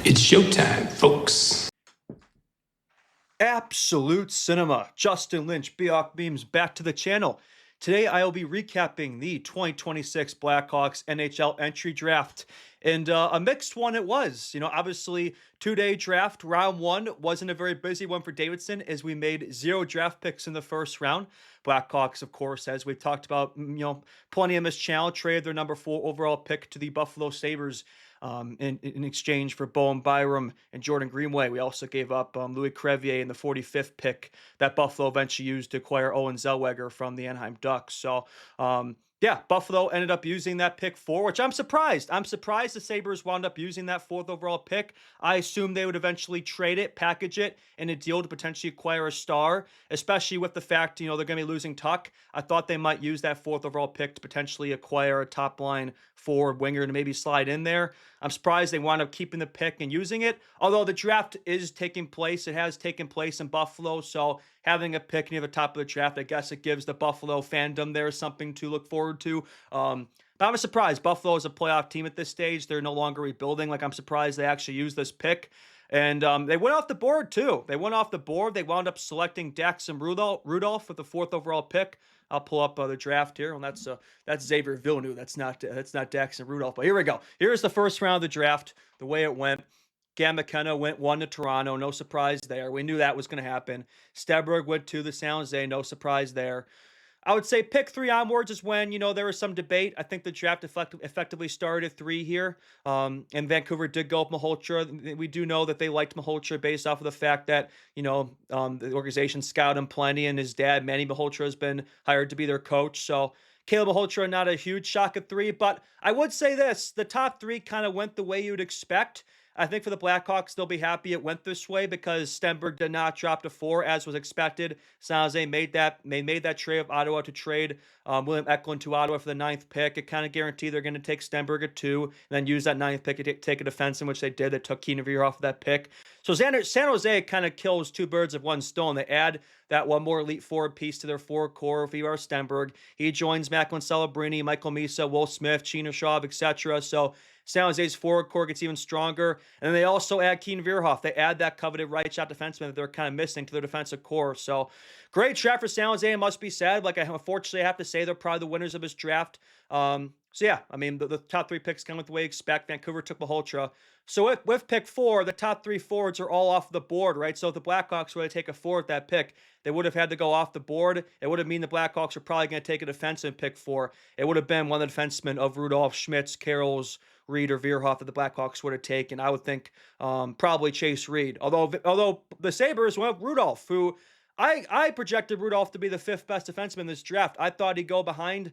It's showtime, folks. Absolute Cinema. Justin Lynch, Biok Memes, back to the channel. Today I will be recapping the 2026 Blackhawks NHL entry draft. And a mixed one it was. Obviously, two-day draft. Round one wasn't a very busy one for Davidson as we made 0 draft picks in the first round. Blackhawks, of course, as we've talked about, plenty of missed channel, traded their number 4 overall pick to the Buffalo Sabres in exchange for Bowen Byram and Jordan Greenway. We also gave up Louis Crevier in the 45th pick that Buffalo eventually used to acquire Owen Zellweger from the Anaheim Ducks. So, yeah, Buffalo ended up using that pick 4, which I'm surprised. I'm surprised the Sabres wound up using that 4th overall pick. I assumed they would eventually trade it, package it in a deal to potentially acquire a star, especially with the fact, they're going to be losing Tuck. I thought they might use that 4th overall pick to potentially acquire a top line forward winger to maybe slide in there. I'm surprised they wound up keeping the pick and using it. Although the draft is taking place, it has taken place in Buffalo, so having a pick near the top of the draft, I guess it gives the Buffalo fandom there something to look forward to. But I'm surprised. Buffalo is a playoff team at this stage. They're no longer rebuilding. I'm surprised they actually used this pick. And they went off the board, too. They went off the board. They wound up selecting Daxon Rudolph with the 4th overall pick. I'll pull up the draft here. Well, that's Xavier Villeneuve. That's not Daxon Rudolph. But here we go. Here's the first round of the draft, the way it went. Cam McKenna went 1 to Toronto. No surprise there. We knew that was going to happen. Steberg went to the San Jose. No surprise there. I would say pick 3 onwards is when, there was some debate. I think the draft effectively started at 3 here. And Vancouver did go with Malhotra. We do know that they liked Malhotra based off of the fact that, the organization scouted him plenty, and his dad, Manny Malhotra, has been hired to be their coach. So Caleb Malhotra, not a huge shock at 3, but I would say this, the top 3 kind of went the way you'd expect. I think for the Blackhawks, they'll be happy it went this way because Stenberg did not drop to 4 as was expected. San Jose made that trade of Ottawa to trade William Eklund to Ottawa for the 9th pick. It kind of guaranteed they're going to take Stenberg at 2 and then use that 9th pick to take a defenseman, which they did. They took Villeneuve off of that pick. So San Jose kind of kills 2 birds with 1 stone. They add that one more elite forward piece to their forward core of Ivar Stenberg. He joins Macklin Celebrini, Michael Misa, Will Smith, Chernyshov, etc. So San Jose's forward core gets even stronger. And then they also add Keen Veerhoff. They add that coveted right shot defenseman that they're kind of missing to their defensive core. So great draft for San Jose, it must be said. Unfortunately, I have to say they're probably the winners of this draft. So yeah, the top 3 picks come with the way you expect. Vancouver took Malhotra. So with pick 4, the top 3 forwards are all off the board, right? So if the Blackhawks were to take a 4 at that pick, they would have had to go off the board. It would have mean the Blackhawks were probably going to take a defenseman pick 4. It would have been one of the defensemen of Rudolph, Schmitz, Carrolls, Reed, or Veerhoff that the Blackhawks would have taken. I would think probably Chase Reed. Although the Sabres went with Rudolph, who I projected Rudolph to be the 5th best defenseman in this draft. I thought he'd go behind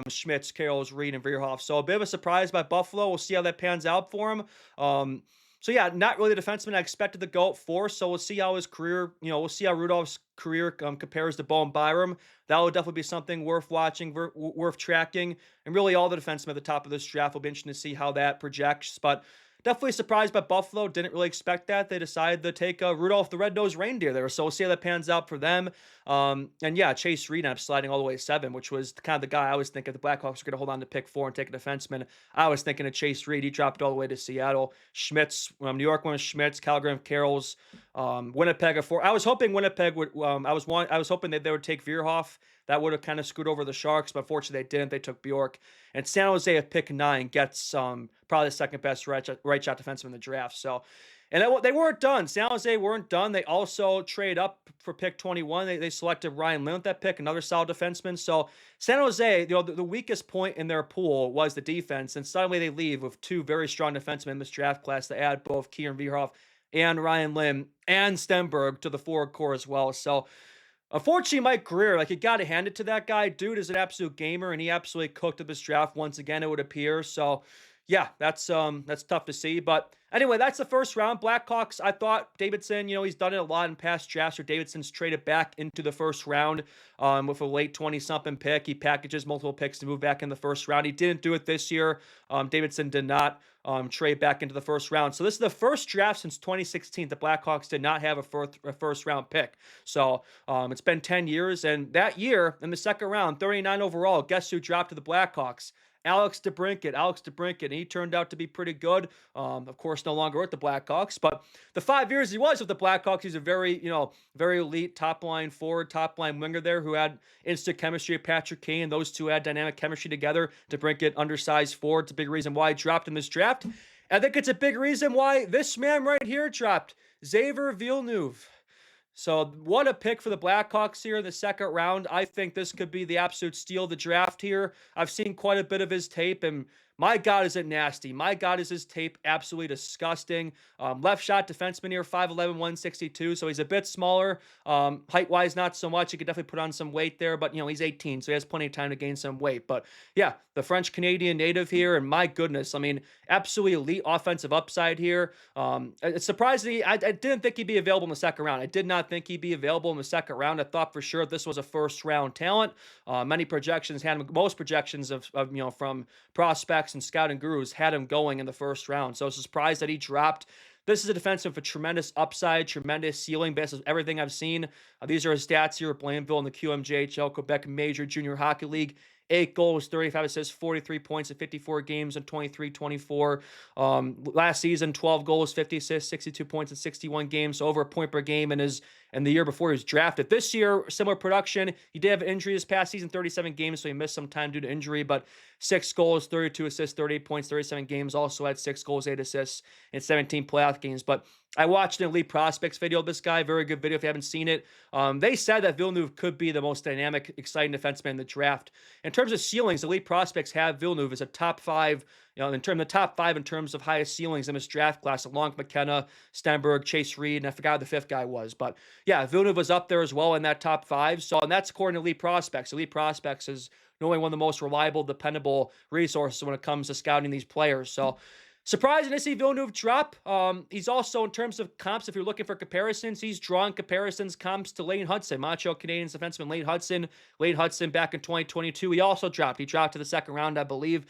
Schmitz, Carrolls, Reed, and Veerhoff. So a bit of a surprise by Buffalo. We'll see how that pans out for him. So yeah, not really the defenseman I expected to go at 4. So we'll see how his career, we'll see how Rudolph's career compares to Bowen Byram. That will definitely be something worth watching, worth tracking. And really all the defensemen at the top of this draft will be interesting to see how that projects. But definitely surprised by Buffalo. Didn't really expect that. They decided to take Rudolph the Red-Nosed Reindeer there. So we'll see how that pans out for them. And yeah, Chase Reed ended up sliding all the way to 7, which was kind of the guy I was thinking the Blackhawks were going to hold on to pick 4 and take a defenseman. I was thinking of Chase Reed. He dropped all the way to Seattle. Schmitz, New York went with Schmitz, Calgary, Carrolls, Winnipeg at 4. I was hoping Winnipeg would. I was hoping that they would take Veerhoff. That would have kind of screwed over the Sharks, but unfortunately they didn't. They took Bjork. And San Jose at pick 9 gets probably the 2nd best right shot defenseman in the draft. So, and they weren't done. San Jose weren't done. They also trade up for pick 21. They selected Ryan Lynn with that pick, another solid defenseman. So San Jose, the weakest point in their pool was the defense, and suddenly they leave with 2 very strong defensemen in this draft class. They add both Kieran Veerhoff and Ryan Lynn and Stenberg to the forward core as well. So unfortunately, Mike Greer, you got to hand it to that guy. Dude is an absolute gamer, and he absolutely cooked up this draft once again, it would appear. So, yeah, that's tough to see. But anyway, that's the first round. Blackhawks, I thought Davidson, he's done it a lot in past drafts where Davidson's traded back into the first round with a late 20-something pick. He packages multiple picks to move back in the first round. He didn't do it this year. Davidson did not trade back into the first round. So this is the first draft since 2016 the Blackhawks did not have a first round pick. So it's been 10 years. And that year, in the second round, 39 overall, guess who dropped to the Blackhawks? Alex DeBrincat, and he turned out to be pretty good. Of course, no longer with the Blackhawks, but the 5 years he was with the Blackhawks, he's a very, very elite top line forward, top line winger there who had instant chemistry with Patrick Kane. Those two had dynamic chemistry together. DeBrincat, undersized forward. It's a big reason why he dropped in this draft. I think it's a big reason why this man right here dropped, Xavier Villeneuve. So what a pick for the Blackhawks here in the second round. I think this could be the absolute steal of the draft here. I've seen quite a bit of his tape, and my God, is it nasty. My God, is his tape absolutely disgusting. Left shot defenseman here, 5'11", 162, so he's a bit smaller. Height-wise, not so much. He could definitely put on some weight there, but, he's 18, so he has plenty of time to gain some weight. But, yeah, the French-Canadian native here, and my goodness, I mean, absolutely elite offensive upside here. It's surprising. I didn't think he'd be available in the second round. I did not think he'd be available in the second round. I thought for sure this was a first-round talent. Many projections had him, most projections of from prospects and scouting gurus had him going in the first round. So I was surprised that he dropped. This is a defenseman with a tremendous upside, tremendous ceiling based on everything I've seen. These are his stats here at Blainville in the QMJHL, Quebec Major Junior Hockey League. 8 goals, 35 assists, 43 points in 54 games in 23-24. Last season, 12 goals, 50 assists, 62 points in 61 games, so over a point per game in the year before he was drafted. This year, similar production. He did have an injury this past season, 37 games, so he missed some time due to injury, but 6 goals, 32 assists, 38 points, 37 games. Also had 6 goals, 8 assists in 17 playoff games. But I watched an Elite Prospects video of this guy. Very good video if you haven't seen it. They said that Villeneuve could be the most dynamic, exciting defenseman in the draft. In terms of ceilings, Elite Prospects have Villeneuve as a top 5, in terms of the top 5 in terms of highest ceilings in this draft class, along with McKenna, Stenberg, Chase Reed, and I forgot who the 5th guy was. But yeah, Villeneuve was up there as well in that top 5. So, and that's according to Elite Prospects. Elite Prospects is knowing one of the most reliable, dependable resources when it comes to scouting these players. So, surprising to see Villeneuve drop. He's also, in terms of comps, if you're looking for comparisons, he's drawn comparisons, comps to Lane Hudson, Montreal Canadiens defenseman Lane Hudson. Lane Hudson back in 2022, he also dropped. He dropped to the second round, I believe.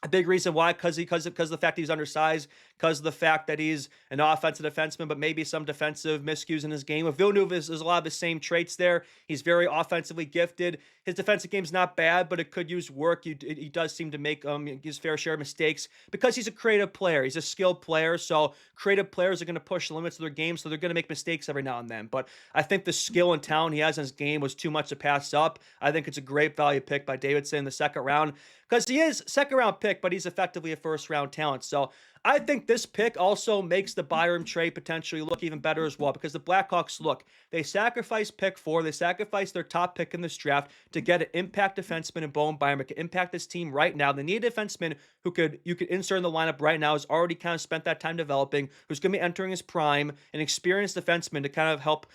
A big reason why, because of the fact he's undersized, because of the fact that he's an offensive defenseman, but maybe some defensive miscues in his game. With Villeneuve is a lot of the same traits there. He's very offensively gifted. His defensive game's not bad, but it could use work. He does seem to make his fair share of mistakes because he's a creative player. He's a skilled player, so creative players are going to push the limits of their game, so they're going to make mistakes every now and then. But I think the skill and talent he has in his game was too much to pass up. I think it's a great value pick by Davidson in the second round because he is second-round pick, but he's effectively a first-round talent. So I think this pick also makes the Byram trade potentially look even better as well because the Blackhawks, look, they sacrificed pick 4. They sacrificed their top pick in this draft to get an impact defenseman in Bowen Byram. It can impact this team right now. They need a defenseman who you could insert in the lineup right now, who's already kind of spent that time developing, who's going to be entering his prime, an experienced defenseman to kind of help,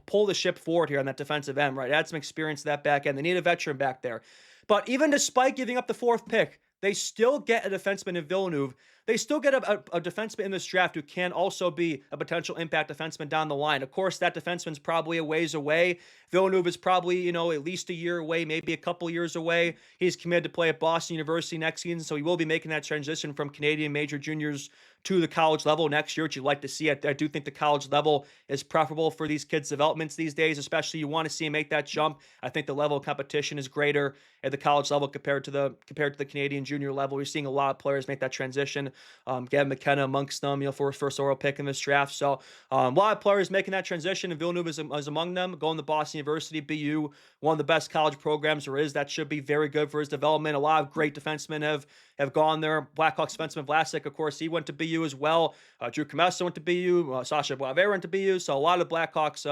pull the ship forward here on that defensive end, right? Add some experience to that back end. They need a veteran back there. But even despite giving up the 4th pick, they still get a defenseman in Villeneuve. They still get a defenseman in this draft who can also be a potential impact defenseman down the line. Of course, that defenseman's probably a ways away. Villeneuve is probably, at least a year away, maybe a couple years away. He's committed to play at Boston University next season, so he will be making that transition from Canadian major juniors to the college level next year, which you'd like to see. I do think the college level is preferable for these kids' developments these days, especially you want to see him make that jump. I think the level of competition is greater at the college level compared to the Canadian junior level. You're seeing a lot of players make that transition. Gavin McKenna amongst them, for his first overall pick in this draft. So a lot of players making that transition, and Villeneuve is among them. Going to Boston University, BU, one of the best college programs there is. That should be very good for his development. A lot of great defensemen have gone there. Blackhawks defenseman Vlasic, of course, he went to BU as well. Drew Comessa went to BU. Sasha Boisvert went to BU. So a lot of Blackhawks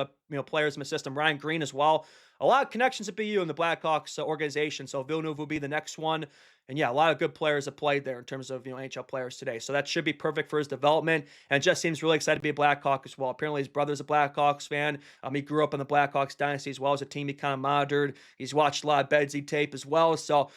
players in the system. Ryan Green as well. A lot of connections at BU in the Blackhawks organization. So Villeneuve will be the next one. And yeah, a lot of good players have played there in terms of NHL players today. So that should be perfect for his development. And just seems really excited to be a Blackhawk as well. Apparently his brother's a Blackhawks fan. He grew up in the Blackhawks dynasty as well as a team he kind of monitored. He's watched a lot of Bedsy tape as well. So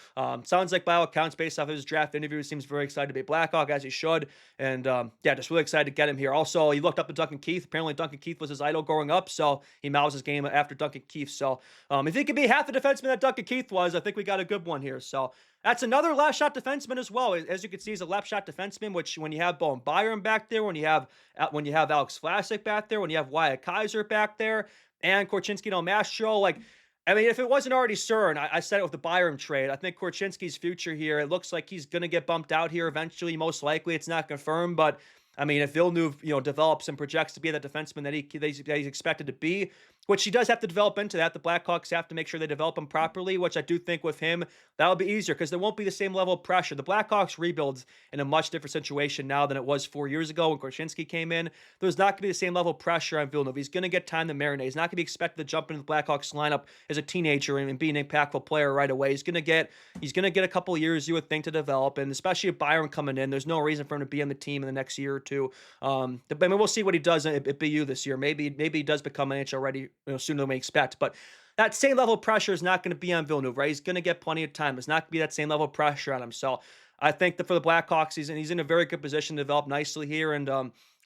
sounds like by all accounts, based off of his draft interview, he seems very excited to be a Blackhawk, as he should. And yeah, just really excited to get him here. Also, he looked up to Duncan Keith. Apparently Duncan Keith was his idol growing up, so he mouths his game after Duncan Keith. So if he could be half the defenseman that Duncan Keith was, I think we got a good one here. So that's another left shot defenseman as well. As you can see, he's a left shot defenseman, which when you have Bowen Byram back there, when you have Alex Vlasic back there, when you have Wyatt Kaiser back there, and Korchinski Del Mastro, like I mean, if it wasn't already CERN, I said it with the Byram trade. I think Korchinski's future here, it looks like he's going to get bumped out here eventually. Most likely, it's not confirmed, but I mean, if Villeneuve, develops and projects to be that defenseman that he's expected to be, which he does have to develop into that, the Blackhawks have to make sure they develop him properly. Which I do think with him that'll be easier because there won't be the same level of pressure. The Blackhawks rebuilds in a much different situation now than it was 4 years ago when Korchinski came in. There's not going to be the same level of pressure on Villeneuve. He's going to get time to marinate. He's not going to be expected to jump into the Blackhawks lineup as a teenager and be an impactful player right away. He's gonna get a couple of years, you would think, to develop, and especially if Byron coming in, there's no reason for him to be on the team in the next year or two. I mean, we'll see what he does at BU this year. Maybe he does become NHL ready, sooner than we expect. But that same level of pressure is not going to be on Villeneuve, right? He's going to get plenty of time. It's not going to be that same level of pressure on him. So I think that for the Blackhawks, he's in a very good position to develop nicely here. And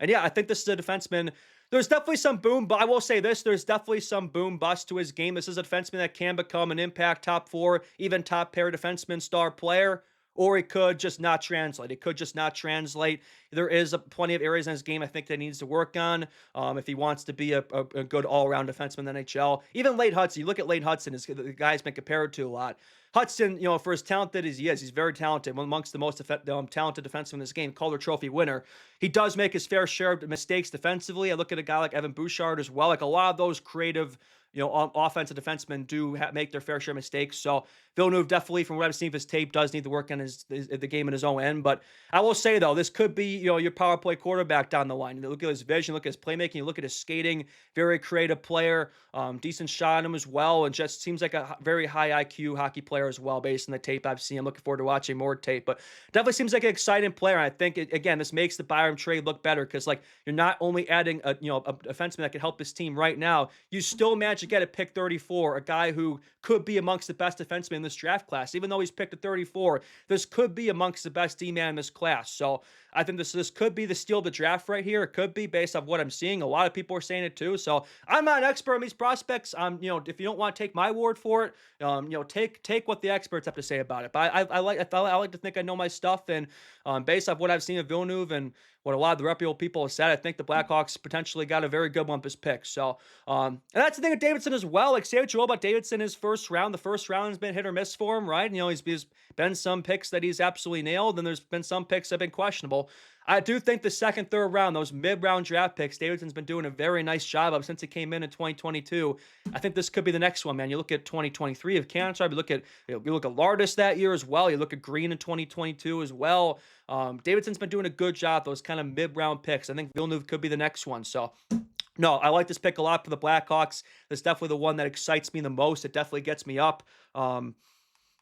yeah, I think this is a defenseman. There's definitely some boom, but I will say this: there's definitely some boom bust to his game. This is a defenseman that can become an impact top four, even top pair defenseman, star player, or he could just not translate. It could just not translate. There is plenty of areas in his game I think that he needs to work on if he wants to be a good all-around defenseman in the NHL. Even Late Hudson, you look at Late Hudson, the guy's been compared to a lot. Hudson, for as talented as he is, he's very talented, one amongst the most talented defensemen in this game, Calder Trophy winner. He does make his fair share of mistakes defensively. I look at a guy like Evan Bouchard as well. Like a lot of those creative, offensive defensemen do make their fair share of mistakes. So Villeneuve definitely, from what I've seen of his tape, does need to work on the game in his own end. But I will say, though, this could be, your power play quarterback down the line. You look at his vision, look at his playmaking, you look at his skating, very creative player, decent shot on him as well, and just seems like a very high IQ hockey player as well, based on the tape I've seen. I'm looking forward to watching more tape, but definitely seems like an exciting player. And I think, again, this makes the Byram trade look better because, like, you're not only adding a defenseman that can help his team right now, you still manage to get at pick 34, a guy who could be amongst the best defensemen in this draft class. Even though he's picked at 34, this could be amongst the best D-man in this class. So I think this could be the steal of the draft right here. It could be based off what I'm seeing. A lot of people are saying it too. So I'm not an expert on these prospects. If you don't want to take my word for it, take what the experts have to say about it. But I like to think I know my stuff, and based off what I've seen of Villeneuve and what a lot of the reputable people have said, I think the Blackhawks potentially got a very good one with this pick. So, and that's the thing with Davidson as well. Like, say what you will about Davidson, his first round. The first round has been hit or miss for him, right? He's been some picks that he's absolutely nailed, and there's been some picks that have been questionable. I do think the second, third round, those mid-round draft picks, Davidson's been doing a very nice job of since he came in 2022. I think this could be the next one, man. You look at 2023 of Cancer. You look at Lardis that year as well. You look at Green in 2022 as well. Davidson's been doing a good job, those kind of mid-round picks. I think Villeneuve could be the next one. So, no, I like this pick a lot for the Blackhawks. That's definitely the one that excites me the most. It definitely gets me up.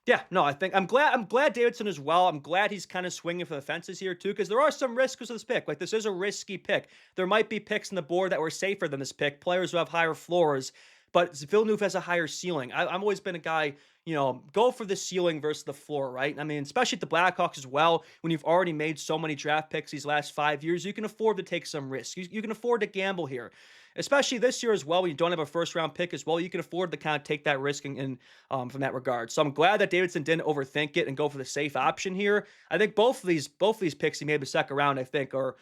Yeah, no, I'm glad Davidson as well. I'm glad he's kind of swinging for the fences here too, because there are some risks with this pick. Like, this is a risky pick. There might be picks on the board that were safer than this pick, players who have higher floors, but Villeneuve has a higher ceiling. I've always been a guy, go for the ceiling versus the floor, right? I mean, especially at the Blackhawks as well, when you've already made so many draft picks these last 5 years, you can afford to take some risks. You can afford to gamble here. Especially this year as well, when you don't have a first-round pick as well, you can afford to kind of take that risk from that regard. So I'm glad that Davidson didn't overthink it and go for the safe option here. I think both of these picks he made the second round, I think, are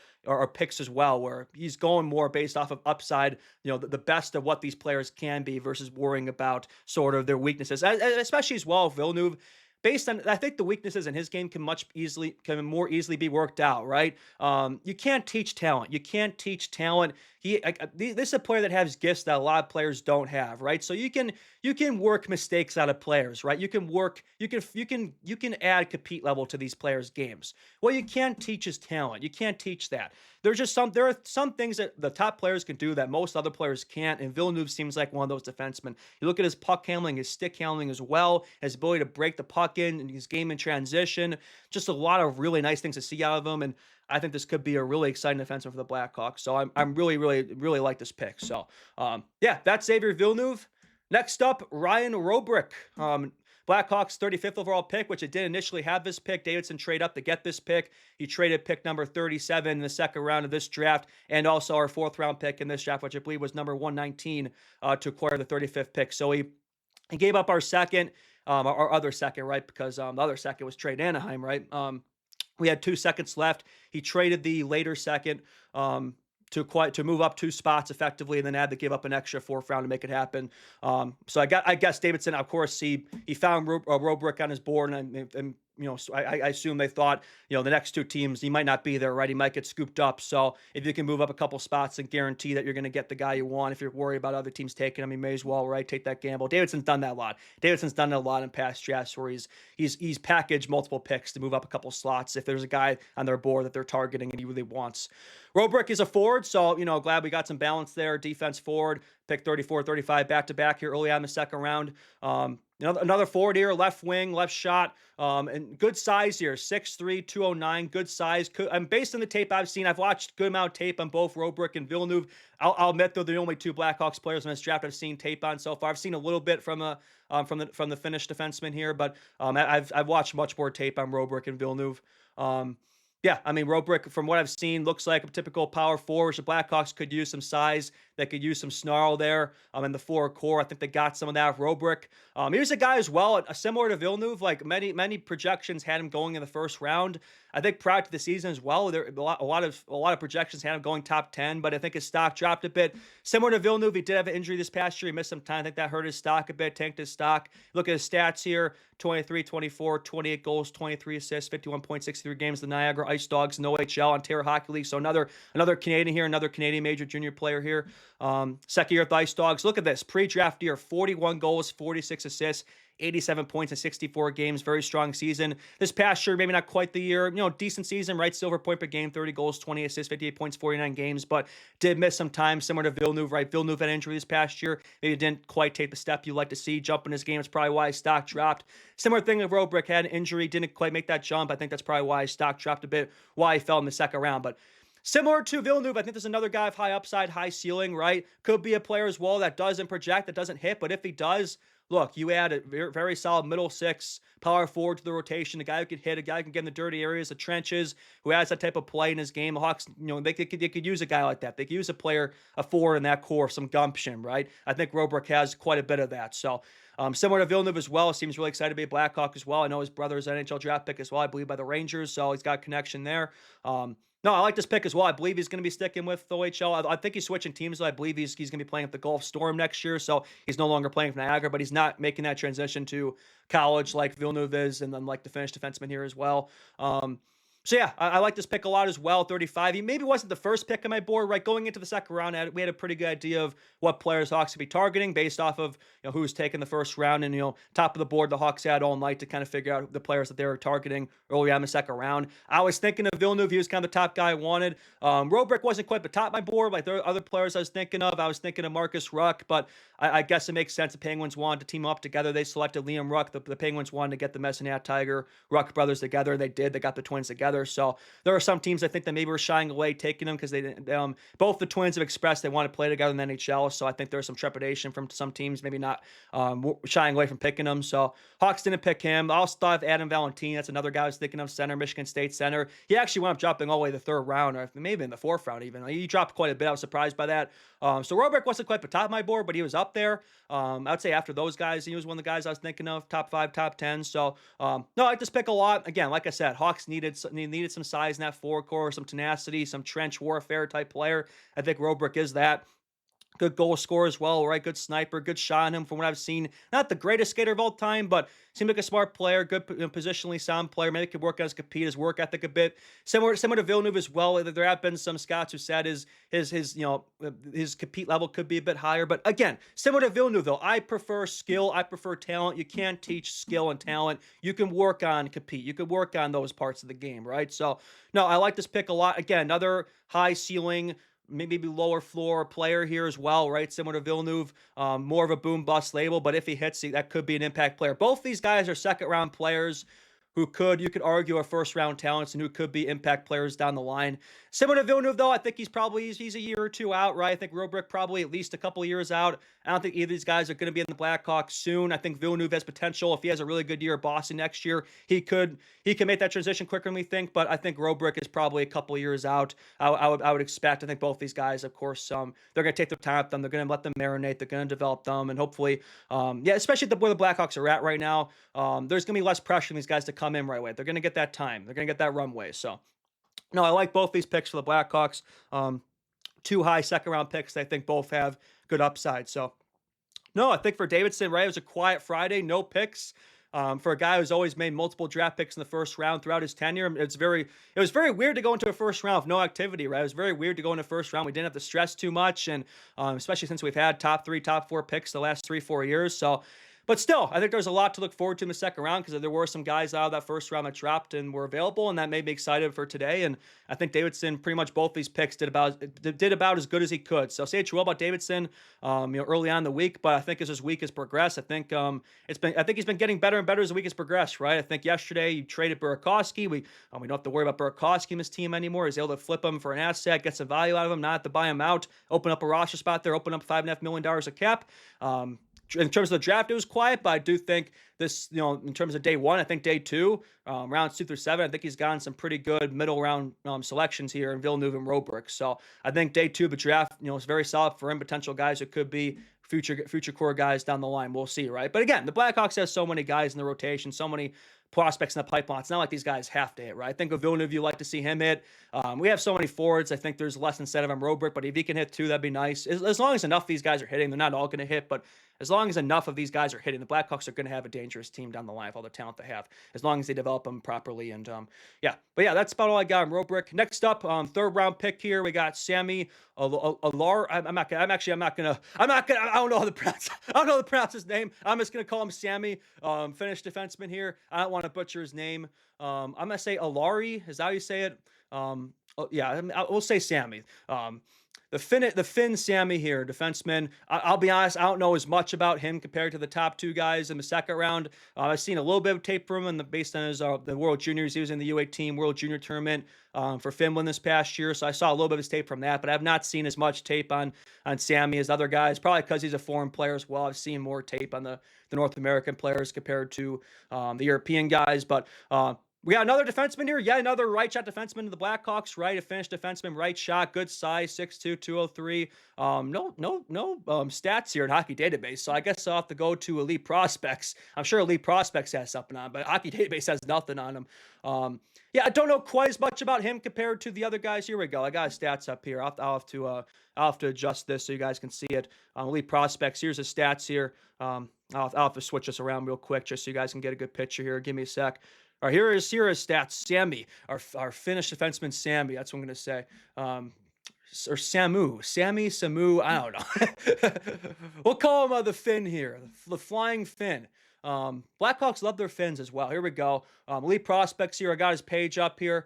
picks as well, where he's going more based off of upside, the best of what these players can be versus worrying about sort of their weaknesses. Especially as well, Villeneuve, based on, I think the weaknesses in his game can more easily be worked out, right? You can't teach talent. You can't teach talent. This is a player that has gifts that a lot of players don't have, right? So you can work mistakes out of players, right? You can add compete level to these players' games. What you can't teach is talent. You can't teach that. There are some things that the top players can do that most other players can't, and Villeneuve seems like one of those defensemen. You look at his puck handling, his stick handling as well, his ability to break the puck in his game in transition. Just a lot of really nice things to see out of him, and I think this could be a really exciting defenseman for the Blackhawks. So I'm really, really, really like this pick. So, yeah, that's Xavier Villeneuve. Next up, Ryan Roobroeck. Blackhawks 35th overall pick, which it did initially have this pick. Davidson trade up to get this pick. He traded pick number 37 in the second round of this draft, and also our fourth round pick in this draft, which I believe was number 119, to acquire the 35th pick. So he gave up our second, our other second, right? Because the other second was traded Anaheim, right? We had 2 seconds left. He traded the later second to move up 2 spots effectively, and then had to give up an extra 4th round to make it happen. So I guess Davidson, of course, he found Roobroeck on his board, and so I assume they thought, the next 2 teams, he might not be there, right? He might get scooped up. So if you can move up a couple spots and guarantee that you're going to get the guy you want, if you're worried about other teams taking him, you may as well, right, take that gamble. Davidson's done that a lot. Davidson's done that a lot in past drafts where he's packaged multiple picks to move up a couple slots if there's a guy on their board that they're targeting and he really wants. Roobroeck is a forward, so, glad we got some balance there. Defense forward, pick 34, 35 back-to-back here early on in the 2nd round. Another forward here, left wing, left shot, and good size here, 6'3", 209, good size. Based on the tape I've seen, I've watched good amount of tape on both Roobroeck and Villeneuve. I'll admit they're the only 2 Blackhawks players in this draft I've seen tape on so far. I've seen a little bit from the Finnish defenseman here, but I've watched much more tape on Roobroeck and Villeneuve. Yeah, Roobroeck, from what I've seen, looks like a typical power forward. The Blackhawks could use some size. They could use some snarl there in the forward core. I think they got some of that. Roobroeck, he was a guy as well, similar to Villeneuve. Like many projections had him going in the 1st round. I think prior to the season as well, there a lot of projections had him going top 10. But I think his stock dropped a bit. Similar to Villeneuve, he did have an injury this past year. He missed some time. I think that hurt his stock a bit, tanked his stock. Look at his stats here: 23, 24, 28 goals, 23 assists, 51.63 games. The Niagara Ice Dogs in the OHL, Ontario Hockey League. So another Canadian here, another Canadian major junior player here. 2nd year at the Ice Dogs. Look at this. Pre-draft year, 41 goals, 46 assists, 87 points in 64 games. Very strong season. This past year, maybe not quite the year. Decent season, right? Silver point per game, 30 goals, 20 assists, 58 points, 49 games, but did miss some time, similar to Villeneuve, right? Villeneuve had injury this past year. Maybe didn't quite take the step you like to see. Jump in his game is probably why his stock dropped. Similar thing with Roobroeck, had an injury, didn't quite make that jump. I think that's probably why his stock dropped a bit, why he fell in the 2nd round. But similar to Villeneuve, I think there's another guy of high upside, high ceiling, right? Could be a player as well that doesn't project, that doesn't hit, but if he does, look, you add a very solid middle 6 power forward to the rotation, a guy who can hit, a guy who can get in the dirty areas, the trenches, who has that type of play in his game. The Hawks, they could use a guy like that. They could use a player, a forward in that core, some gumption, right? I think Roobroeck has quite a bit of that. So similar to Villeneuve as well, seems really excited to be a Blackhawk as well. I know his brother's an NHL draft pick as well, I believe, by the Rangers, so he's got a connection there. No, I like this pick as well. I believe he's going to be sticking with the OHL. I think he's switching teams. I believe he's going to be playing with the Gulf Storm next year, so he's no longer playing for Niagara, but he's not making that transition to college like Villeneuve is, and then like the Finnish defenseman here as well. So yeah, I like this pick a lot as well. 35. He maybe wasn't the first pick on my board, right? Going into the 2nd round, we had a pretty good idea of what players Hawks would be targeting based off of who was taking the 1st round, and top of the board the Hawks had all night to kind of figure out the players that they were targeting early on in the 2nd round. I was thinking of Villeneuve. He was kind of the top guy I wanted. Roobroeck wasn't quite the top of my board. Like there are other players I was thinking of. I was thinking of Marcus Ruck, but I guess it makes sense. The Penguins wanted to team up together. They selected Liam Ruck. The Penguins wanted to get the Messinat Tiger Ruck brothers together. They did. They got the twins together. So there are some teams I think that maybe were shying away taking them because they didn't. Both the twins have expressed they want to play together in the NHL. So I think there's some trepidation from some teams, maybe not shying away from picking them. So Hawks didn't pick him. I also thought of Adam Valentin. That's another guy I was thinking of, center, Michigan State center. He actually wound up dropping all the way to the 3rd round, or maybe in the 4th round even. He dropped quite a bit. I was surprised by that. So Roobroeck wasn't quite the top of my board, but he was up there. I would say after those guys, he was one of the guys I was thinking of, top 5, top 10. So no, I like this pick a lot. Again, like I said, Hawks needed some size in that forward core, some tenacity, some trench warfare type player. I think Roobroeck is that. Good goal scorer as well, right? Good sniper, good shot on him from what I've seen. Not the greatest skater of all time, but seemed like a smart player, good positionally sound player. Maybe could work on his compete, his work ethic a bit. Similar to Villeneuve as well. There have been some scouts who said his compete level could be a bit higher. But again, similar to Villeneuve though, I prefer skill, I prefer talent. You can't teach skill and talent. You can work on compete. You can work on those parts of the game, right? So no, I like this pick a lot. Again, another high ceiling, maybe lower floor player here as well, right? Similar to Villeneuve, more of a boom bust label, but if he hits, that could be an impact player. Both these guys are 2nd round players who you could argue are 1st round talents and who could be impact players down the line. Similar to Villeneuve though, I think he's a year or 2 out, right? I think Roobroeck probably at least a couple of years out. I don't think either of these guys are going to be in the Blackhawks soon. I think Villeneuve has potential. If he has a really good year at Boston next year, he can make that transition quicker than we think, but I think Roobroeck is probably a couple of years out. I would expect. I think both these guys, of course, they're going to take their time with them. They're going to let them marinate. They're going to develop them, and hopefully, especially where the Blackhawks are at right now, there's going to be less pressure on these guys to come in right away. They're going to get that time. They're going to get that runway. So, no, I like both these picks for the Blackhawks. two high second round picks. I think both have good upside. So no, I think for Davidson, right, it was a quiet Friday, no picks. For a guy who's always made multiple draft picks in the first round throughout his tenure, it was very weird to go into a first round with no activity, right? It was very weird to go into first round. We didn't have to stress too much, and especially since we've had top three, top four picks the last 3, 4 years. So, but still, I think there's a lot to look forward to in the second round because there were some guys out of that first round that dropped and were available, and that made me excited for today. And I think Davidson, pretty much both these picks did about as good as he could. So say what you will about Davidson, early on in the week, but I think as his week has progressed, I think he's been getting better and better as the week has progressed. Right? I think yesterday you traded Burakovsky. We don't have to worry about Burakovsky in this team anymore. He's able to flip him for an asset, get some value out of him, not have to buy him out, open up a roster spot there, open up $5.5 million of cap. In terms of the draft, it was quiet, but I do think this, in terms of day one, I think day two, rounds 2 through 7, I think he's gotten some pretty good middle round selections here in Villeneuve and Roobroeck. So I think day two of the draft, is very solid for him. Potential guys that could be future core guys down the line. We'll see, right? But again, the Blackhawks has so many guys in the rotation, so many prospects in the pipeline. It's not like these guys have to hit, right? I think with Villeneuve, you like to see him hit. We have so many forwards. I think there's less instead of him Roobroeck, but if he can hit 2, that'd be nice. As long as enough of these guys are hitting, they're not all going to hit, but as long as enough of these guys are hitting, the Blackhawks are going to have a dangerous team down the line with all the talent they have, as long as they develop them properly. And yeah, but yeah, that's about all I got on Roobroeck. Next up, third round pick here, we got Sammy Alar. I don't know how to pronounce. I don't know how to pronounce his name. I'm just gonna call him Sammy. Finnish defenseman here. I don't want to butcher his name. I'm gonna say Alari. Is that how you say it? Yeah, we'll say Sammy. The Finn Sammy here, defenseman. I'll be honest, I don't know as much about him compared to the top two guys in the second round. I've seen a little bit of tape from him based on his the World Juniors. He was in the U18 World Junior Tournament for Finland this past year, so I saw a little bit of his tape from that. But I've not seen as much tape on Sammy as other guys, probably because he's a foreign player as well. I've seen more tape on the North American players compared to the European guys, but. We got another defenseman here. Yeah, another right shot defenseman to the Blackhawks. Right, a Finnish defenseman, right shot, good size, 6'2", 203. No stats here in Hockey Database. So I guess I'll have to go to Elite Prospects. I'm sure Elite Prospects has something on, but Hockey Database has nothing on him. Yeah, I don't know quite as much about him compared to the other guys. Here we go. I got his stats up here. I'll have to adjust this so you guys can see it. Elite Prospects. Here's his stats here. I'll have to switch this around real quick just so you guys can get a good picture here. Give me a sec. All right, here are his stats. Sammy, our Finnish defenseman, Sammy. That's what I'm going to say. Or Samu. I don't know. We'll call him the Finn here, the Flying Finn. Blackhawks love their Finns as well. Here we go. Elite Prospects here. I got his page up here.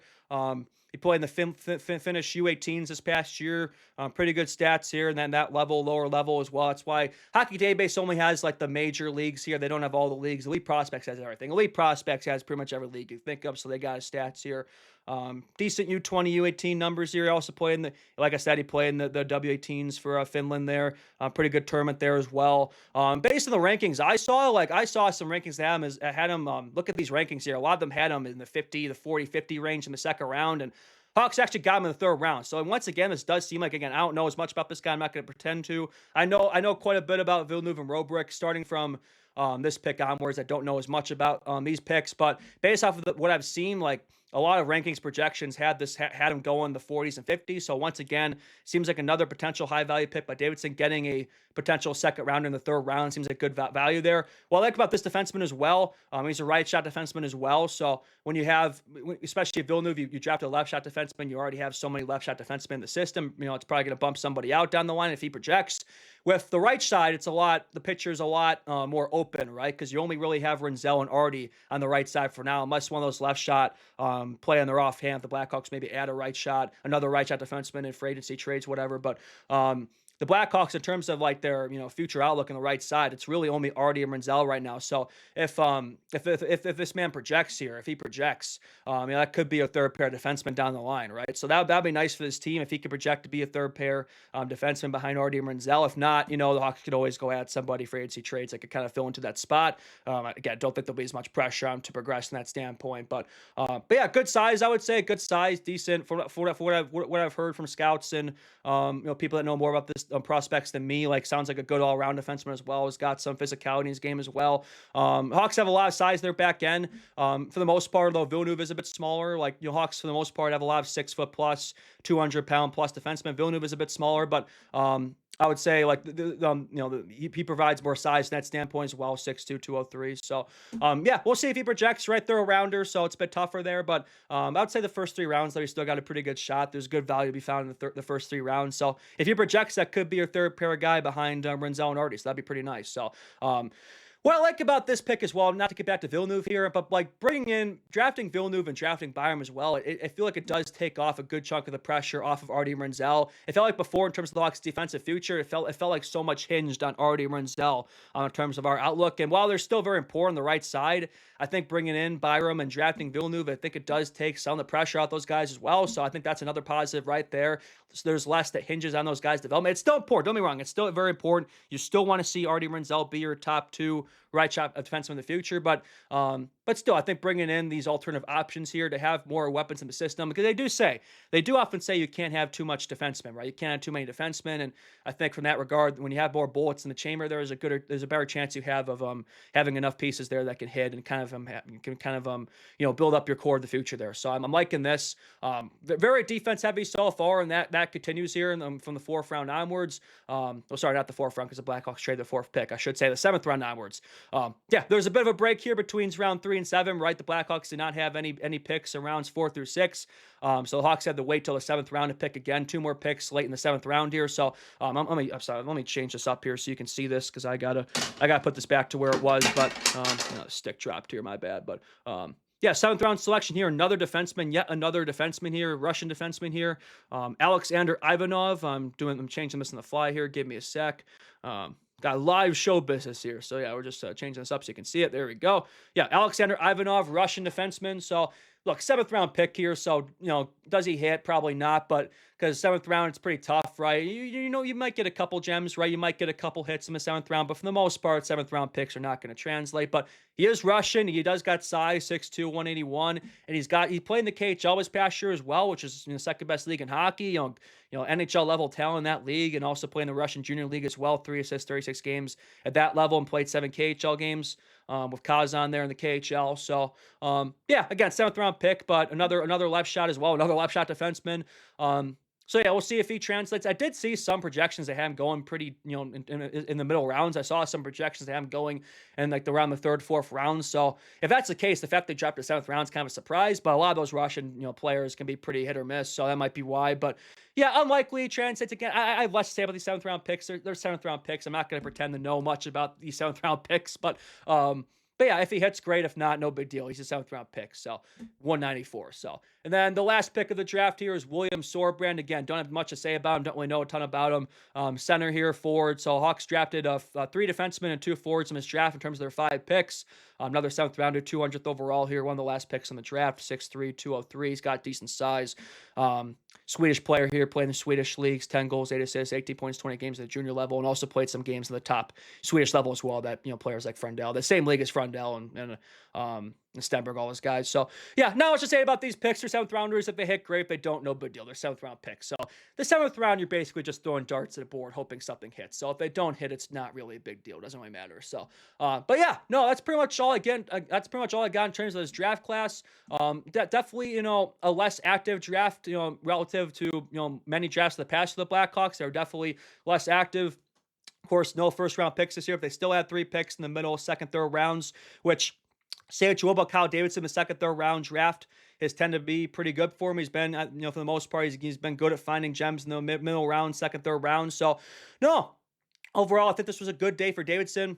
He played in the Finnish U18s this past year. Pretty good stats here, and then that level, lower level as well. That's why Hockey Database only has like the major leagues here. They don't have all the leagues. Elite Prospects has everything. Elite Prospects has pretty much every league you think of, so they got his stats here. Decent U20, U18 numbers here. He also played like I said, he played in the W18s for Finland there. Pretty good tournament there as well. Based on the rankings, I saw some rankings that had him, look at these rankings here. A lot of them had him in the 40-50 range in the second round, and Hawks actually got him in the third round. So once again, this does seem like, again, I don't know as much about this guy. I'm not going to pretend to. I know quite a bit about Villeneuve and Roobroeck, starting from this pick onwards. I don't know as much about these picks, but based off of what I've seen, like a lot of rankings projections had him going the 40s and 50s. So once again, seems like another potential high value pick by Davidson, getting a potential second rounder in the third round. Seems like good value there. What I like about this defenseman as well, he's a right shot defenseman as well. So when you have, especially at Villeneuve, you draft a left shot defenseman, you already have so many left shot defensemen in the system. It's probably going to bump somebody out down the line if he projects. With the right side, the picture's a lot more open, right? Because you only really have Renzel and Artie on the right side for now, unless one of those left shot play on their offhand. The Blackhawks maybe add a right shot, another right shot defenseman in free agency trades, whatever. But the Blackhawks, in terms of like their future outlook on the right side, it's really only Artie and Renzel right now. So if this man projects here, if he projects, that could be a third pair defenseman down the line, right? So that'd be nice for this team if he could project to be a third pair defenseman behind Artie and Renzel. If not, the Hawks could always go add somebody for agency trades that could kind of fill into that spot. Again, don't think there'll be as much pressure on him to progress from that standpoint, but yeah, good size, I would say, good size, decent for what I've heard from scouts and people that know more about this prospects than me. Like, sounds like a good all-around defenseman as well. Has got some physicality in his game as well. Hawks have a lot of size in their back end. For the most part, though, Villeneuve is a bit smaller. Like, Hawks for the most part have a lot of 6 foot plus, 200-pound plus defensemen. Villeneuve is a bit smaller, but I would say like he provides more size from that standpoint as well, 6'2", 203. So yeah, we'll see if he projects right there around her. So it's a bit tougher there, but I would say the first 3 rounds though, he still got a pretty good shot. There's good value to be found in the first 3 rounds. So if he projects, that could be your third pair of guy behind Renzel and Artie. So that'd be pretty nice. So what I like about this pick as well, not to get back to Villeneuve here, but like drafting Villeneuve and drafting Byram as well, I feel like it does take off a good chunk of the pressure off of Artie Renzel. It felt like before, in terms of the Hawks' defensive future, it felt like so much hinged on Artie Renzel in terms of our outlook. And while they're still very important on the right side, I think bringing in Byram and drafting Villeneuve, I think it does take some of the pressure out those guys as well. So I think that's another positive right there. So there's less that hinges on those guys' development. It's still important. Don't be wrong. It's still very important. You still want to see Artie Renzel be your top 2 right shot defenseman in the future. But still, I think bringing in these alternative options here to have more weapons in the system, because they do often say you can't have too much defensemen, right? You can't have too many defensemen. And I think from that regard, when you have more bullets in the chamber, there's a better chance you have of having enough pieces there that can hit and kind of build up your core of the future there. So I'm liking this. They're very defense heavy so far, and that continues here from the 4th round onwards. Sorry, not the 4th round, because the Blackhawks traded the 4th pick. I should say the 7th round onwards. Yeah, there's a bit of a break here between round 3 and 7, right? The Blackhawks did not have any picks in rounds 4 through 6. So the Hawks had to wait till the 7th round to pick again. 2 more picks late in the 7th round here. So let me change this up here so you can see this, because I gotta put this back to where it was. But stick dropped here, my bad. But yeah, 7th round selection here. Another defenseman, yet another defenseman here, Russian defenseman here. Alexander Ivanov. I'm changing this on the fly here. Give me a sec. Got live show business here. So yeah, we're just changing this up so you can see it. There we go. Yeah, Alexander Ivanov, Russian defenseman. So look, 7th round pick here. So, does he hit? Probably not, but because 7th round, it's pretty tough, right? You might get a couple gems, right? You might get a couple hits in the 7th round, but for the most part, 7th round picks are not going to translate. But he is Russian. He does got size, 6'2", 181, and he played in the KHL this past year as well, which is second best league in hockey. NHL level talent in that league, and also playing the Russian Junior League as well. 3 assists, 36 games at that level, and played 7 KHL games with Kazan there in the KHL. So yeah, again, 7th round pick, but another left shot as well, another left shot defenseman. So yeah, we'll see if he translates. I did see some projections that have him going pretty, in the middle rounds. I saw some projections that have him going in like around the 3rd, 4th rounds. So if that's the case, the fact they dropped to 7th round is kind of a surprise. But a lot of those Russian, players can be pretty hit or miss. So that might be why. But yeah, unlikely he translates again. I have less to say about these 7th round picks. They're 7th round picks. I'm not going to pretend to know much about these 7th round picks, but yeah, if he hits, great. If not, no big deal. He's a 7th round pick, so 194. So, and then the last pick of the draft here is William Sorbrand. Again, don't have much to say about him. Don't really know a ton about him. Center here, forward. So Hawks drafted 3 defensemen and 2 forwards in his draft in terms of their 5 picks. Another 7th rounder, 200th overall here. One of the last picks in the draft, 6'3", 203. He's got decent size. Swedish player here, playing the Swedish leagues, 10 goals, 8 assists, 18 points, 20 games at the junior level, and also played some games in the top Swedish level as well. That players like Frendell, the same league as Frendell and Stenberg, all those guys. So yeah, not much to say about these picks. They're 7th rounders. If they hit, great. If they don't, no big deal. They're 7th round picks. So the 7th round, you're basically just throwing darts at a board, hoping something hits. So if they don't hit, it's not really a big deal. It doesn't really matter. So, but yeah, no, that's pretty much all. Again, that's pretty much all I got in terms of this draft class. Definitely, a less active draft, relative to many drafts in the past for the Blackhawks. They're definitely less active. Of course, no 1st round picks this year. If they still had 3 picks in the middle, 2nd, 3rd rounds, which say what you will about Kyle Davidson, the 2nd, 3rd round draft has tended to be pretty good for him. He's been, for the most part, he's been good at finding gems in the middle round, 2nd, 3rd round. So, no, overall, I think this was a good day for Davidson.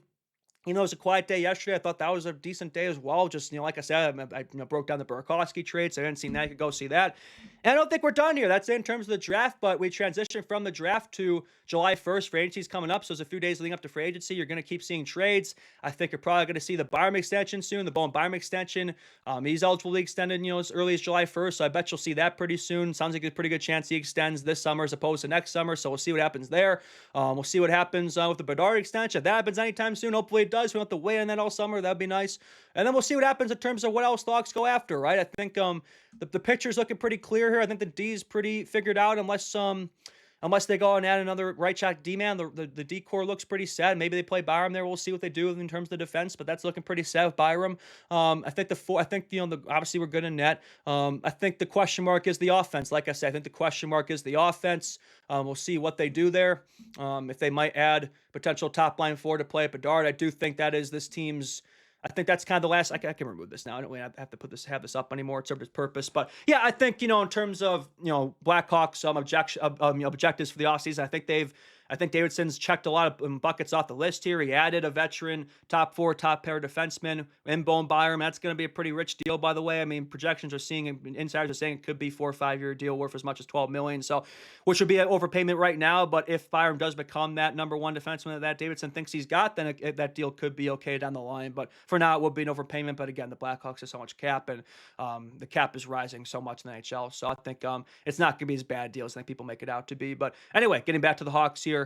It was a quiet day yesterday. I thought that was a decent day as well. Just, like I said, I broke down the Burakovsky trade, so I didn't see that. You could go see that. And I don't think we're done here. That's it in terms of the draft, but we transitioned from the draft to July 1st. Free agency's coming up, so there's a few days leading up to free agency. You're going to keep seeing trades. I think you're probably going to see the Byram extension soon, the Bowen Byram extension. He's eligible to be extended, as early as July 1st, so I bet you'll see that pretty soon. Sounds like a pretty good chance he extends this summer as opposed to next summer, so we'll see what happens there. We'll see what happens with the Bedard extension. If that happens anytime soon, hopefully it does. We don't have to wait on that all summer. That'd be nice. And then we'll see what happens in terms of what else the Hawks go after, right? I think the picture's looking pretty clear here. I think the D's pretty figured out, unless unless they go and add another right shot D-man. The D-core looks pretty set. Maybe they play Byram there. We'll see what they do in terms of the defense, but that's looking pretty set with Byram. I think obviously we're good in net. I think the question mark is the offense. Like I said, I think the question mark is the offense. We'll see what they do there. If they might add potential top line forward to play at Bedard, I do think that is this team's. I think that's kind of the last. I can remove this now. I don't really have to have this up anymore. It served its purpose. But yeah, I think in terms of Blackhawks objectives for the offseason, I think Davidson's checked a lot of buckets off the list here. He added a veteran top four, top pair defenseman in Bowen Byram. That's going to be a pretty rich deal, by the way. I mean, projections are seeing, insiders are saying it could be 4 or 5 year deal worth as much as $12 million. So, which would be an overpayment right now. But if Byram does become that number one defenseman that Davidson thinks he's got, then that deal could be okay down the line. But for now, it will be an overpayment. But again, the Blackhawks have so much cap, and the cap is rising so much in the NHL. So I think it's not going to be as bad a deal as I think people make it out to be. But anyway, getting back to the Hawks here.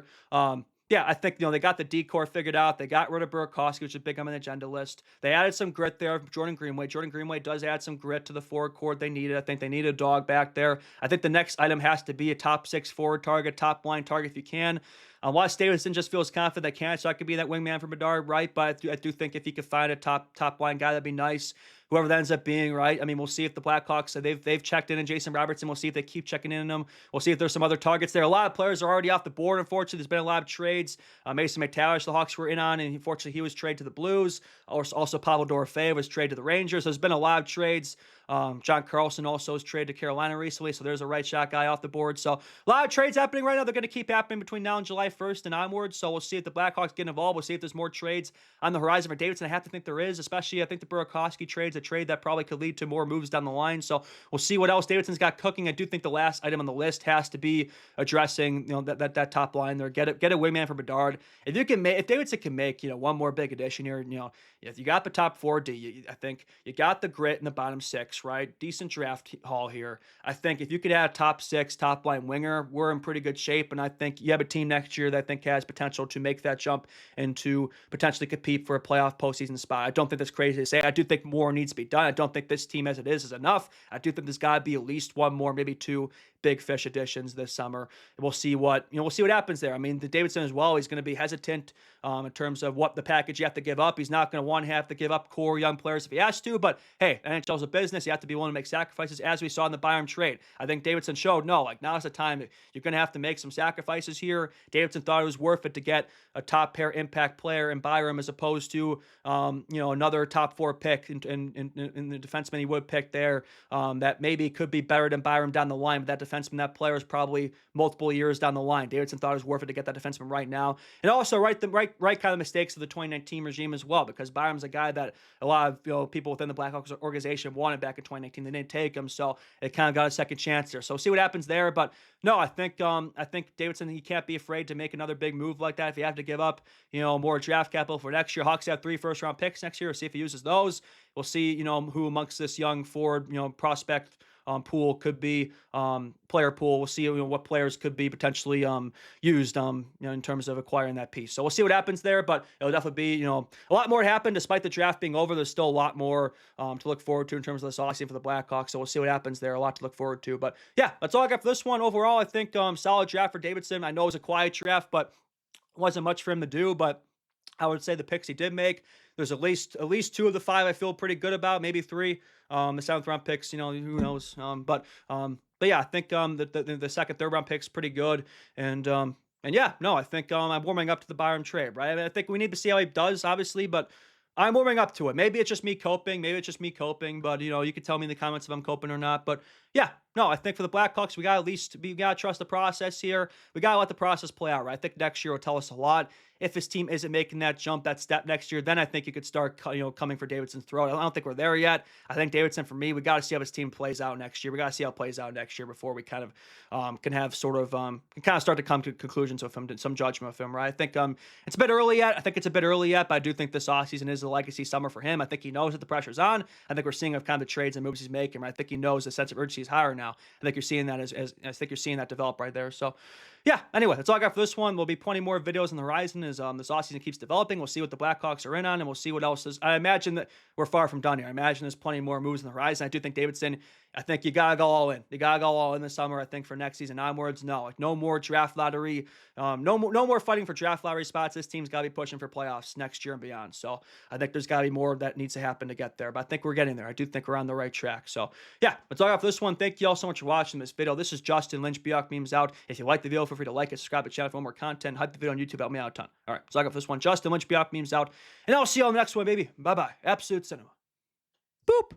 Yeah, I think they got the D-core figured out. They got rid of Burakovsky, which is big on the agenda list. They added some grit there. Jordan Greenway does add some grit to the forward core they needed. I think they need a dog back there. I think the next item has to be a top 6 forward target, top line target if you can. Unless Davidson just feels confident they can, so I could be that wingman for Bedard, right? But I do think if he could find a top line guy, that'd be nice. Whoever that ends up being, right? I mean, we'll see if the Blackhawks, they've checked in Jason Robertson. We'll see if they keep checking in on them. We'll see if there's some other targets there. A lot of players are already off the board, unfortunately. There's been a lot of trades. Mason McTavish, the Hawks were in on, and unfortunately he was traded to the Blues. Also, Pavel Dorofeyev was traded to the Rangers. There's been a lot of trades. John Carlson also was traded to Carolina recently, so there's a right shot guy off the board. So a lot of trades happening right now. They're going to keep happening between now and July 1st and onwards. So we'll see if the Blackhawks get involved. We'll see if there's more trades on the horizon for Davidson. I have to think there is, especially I think the Burakovsky trade's a trade that probably could lead to more moves down the line. So we'll see what else Davidson's got cooking. I do think the last item on the list has to be addressing that top line there. Get a wingman for Bedard. If Davidson can make one more big addition here, if you got the top 4D, I think you got the grit in the bottom 6, right? Decent draft haul here. I think if you could add a top 6 top line winger, we're in pretty good shape. And I think you have a team next year that I think has potential to make that jump and to potentially compete for a playoff postseason spot. I don't think that's crazy to say. I do think more needs to be done. I don't think this team as it is enough. I do think there's got to be at least one more, maybe 2 big fish additions this summer. We'll see what happens there. I mean, the Davidson as well, he's going to be hesitant in terms of what the package you have to give up. He's not going to want to have to give up core young players if he has to, but hey, NHL's a business. You have to be willing to make sacrifices, as we saw in the Byram trade. I think Davidson showed, now's the time. You're going to have to make some sacrifices here. Davidson thought it was worth it to get a top pair impact player in Byram as opposed to, another top 4 pick in the defenseman he would pick there that maybe could be better than Byram down the line, but that defenseman, that player is probably multiple years down the line. Davidson thought it was worth it to get that defenseman right now. And also right kind of mistakes of the 2019 regime as well, because Byram's a guy that a lot of people within the Blackhawks organization wanted back in 2019. They didn't take him, so it kind of got a second chance there. So we'll see what happens there. But no, I think Davidson, he can't be afraid to make another big move like that if you have to give up, more draft capital for next year. Hawks have 3 first-round picks next year. We'll see if he uses those. We'll see, who amongst this young forward, prospect pool could be player pool. We'll see what players could be potentially used in terms of acquiring that piece. So we'll see what happens there, but it'll definitely be a lot more to happen despite the draft being over. There's still a lot more to look forward to in terms of this offseason for the Blackhawks. So we'll see what happens there. A lot to look forward to. But yeah, that's all I got for this one. Overall, I think solid draft for Davidson. I know it was a quiet draft, but wasn't much for him to do. But I would say the picks he did make, there's at least 2 of the 5 I feel pretty good about, maybe 3. The 7th round picks, who knows? But yeah, I think the second, third round picks pretty good. And yeah, no, I think I'm warming up to the Byram trade, right? I mean, I think we need to see how he does, obviously, but I'm warming up to it. Maybe it's just me coping. But you can tell me in the comments if I'm coping or not. But yeah, no, I think for the Blackhawks, we gotta trust the process here. We gotta let the process play out, right? I think next year will tell us a lot. If his team isn't making that jump, that step next year, then I think you could start, coming for Davidson's throat. I don't think we're there yet. I think Davidson, for me, we got to see how his team plays out next year. We got to see how it plays out next year before we kind of can have sort of start to come to conclusions with him, some judgment of him, right? I think it's a bit early yet. But I do think this offseason is a legacy summer for him. I think he knows that the pressure's on. I think we're seeing kind of the trades and moves he's making. Right? I think he knows the sense of urgency is higher now. I think you're seeing that I think you're seeing that develop right there. So yeah, anyway, that's all I got for this one. There'll be plenty more videos on the horizon as this offseason keeps developing. We'll see what the Blackhawks are in on, and we'll see what else is. I imagine that we're far from done here. I imagine there's plenty more moves on the horizon. I do think Davidson, I think you got to go all in. You got to go all in this summer, I think, for next season onwards. No, like no more draft lottery. No more fighting for draft lottery spots. This team's got to be pushing for playoffs next year and beyond. So I think there's got to be more that needs to happen to get there. But I think we're getting there. I do think we're on the right track. So yeah, that's all I got for this one. Thank you all so much for watching this video. This is Justin Lynch, Bjork Memes out. If you like the video, feel free to like it, subscribe to the channel for more content. Hype the video on YouTube, help me out a ton. All right, so I got for this one. Justin Lynch, Bjork Memes out. And I'll see you on the next one, baby. Bye-bye. Absolute cinema. Boop.